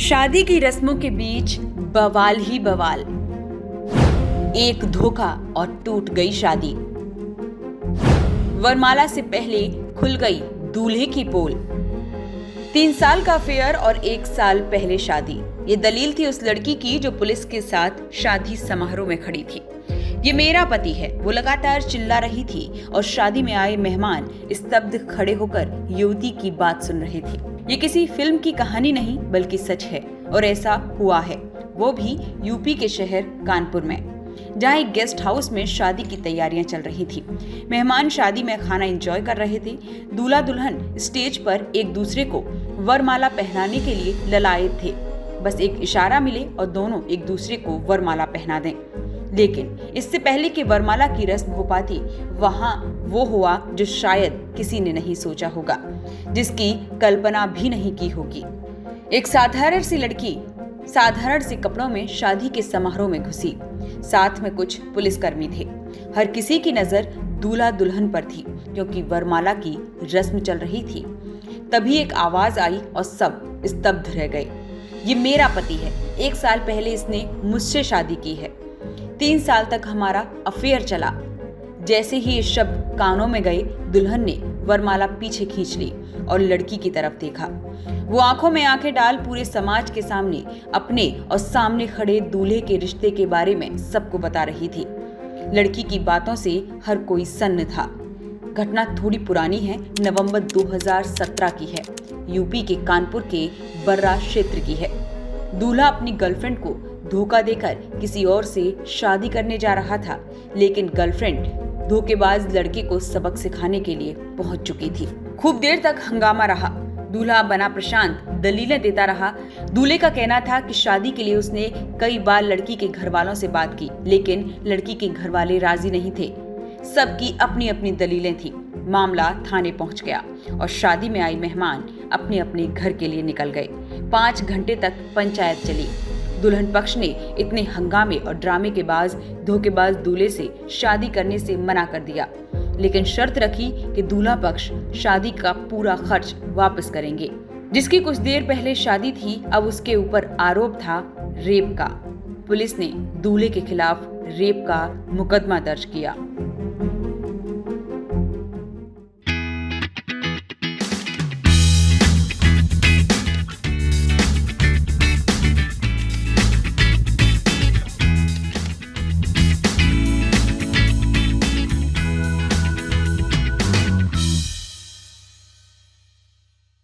शादी की रस्मों के बीच बवाल ही बवाल। एक धोखा और टूट गई शादी। वरमाला से पहले खुल गई दूल्हे की पोल। 3 साल का अफेयर और 1 साल पहले शादी। ये दलील थी उस लड़की की जो पुलिस के साथ शादी समारोह में खड़ी थी। ये मेरा पति है, वो लगातार चिल्ला रही थी और शादी में आए मेहमान स्तब्ध खड़े होकर युवती की बात सुन रहे थे। ये किसी फिल्म की कहानी नहीं बल्कि सच है और ऐसा हुआ है, वो भी यूपी के शहर कानपुर में, जहाँ एक गेस्ट हाउस में शादी की तैयारियां चल रही थी। मेहमान शादी में खाना एंजॉय कर रहे थे। दूल्हा दुल्हन स्टेज पर एक दूसरे को वरमाला पहनाने के लिए ललायत थे। बस एक इशारा मिले और दोनों एक दूसरे को वरमाला पहना दें। लेकिन इससे पहले कि वरमाला की रस्म हो पाती, वहां वो हुआ जो शायद किसी ने नहीं सोचा होगा, जिसकी कल्पना भी नहीं की होगी। एक साधारण सी लड़की साधारण से कपड़ों में शादी के समारोह में घुसी। साथ में कुछ पुलिसकर्मी थे। हर किसी की नजर दूल्हा दुल्हन पर थी क्योंकि वरमाला की रस्म चल रही थी। तभी एक आवाज आई और सब स्तब्ध रह गए। ये मेरा पति है, 1 साल पहले इसने मुझसे शादी की है, 3 साल तक हमारा अफेयर चला। जैसे ही ये शब्द कानों में गए, दुल्हन ने वरमाला पीछे खींच ली और लड़की की तरफ देखा। वो आंखों में आंखें डाल पूरे समाज के सामने अपने और सामने खड़े दूल्हे के रिश्ते के बारे में सबको बता रही थी। लड़की की बातों से हर कोई सन्न था। घटना थोड़ी पुरानी है, नवंबर 2017 की है। यूपी के कानपुर के बर्रा क्षेत्र की है। दूल्हा अपनी गर्लफ्रेंड को धोखा देकर किसी और से शादी करने जा रहा था, लेकिन गर्लफ्रेंड धोखेबाज लड़के को सबक सिखाने के लिए पहुंच चुकी थी। खूब देर तक हंगामा रहा। दूल्हा बना प्रशांत दलीलें देता रहा। दूल्हे का कहना था कि शादी के लिए उसने कई बार लड़की के घर वालों से बात की, लेकिन लड़की के घर वाले राजी नहीं थे। सबकी अपनी अपनी दलीलें थी। मामला थाने पहुंच गया और शादी में आई मेहमान अपने अपने घर के लिए निकल गए। 5 घंटे तक पंचायत चली। दुल्हन पक्ष ने इतने हंगामे और ड्रामे के बाद धोखेबाज दूल्हे से शादी करने से मना कर दिया, लेकिन शर्त रखी कि दूल्हा पक्ष शादी का पूरा खर्च वापस करेंगे। जिसकी कुछ देर पहले शादी थी, अब उसके ऊपर आरोप था रेप का। पुलिस ने दूल्हे के खिलाफ रेप का मुकदमा दर्ज किया।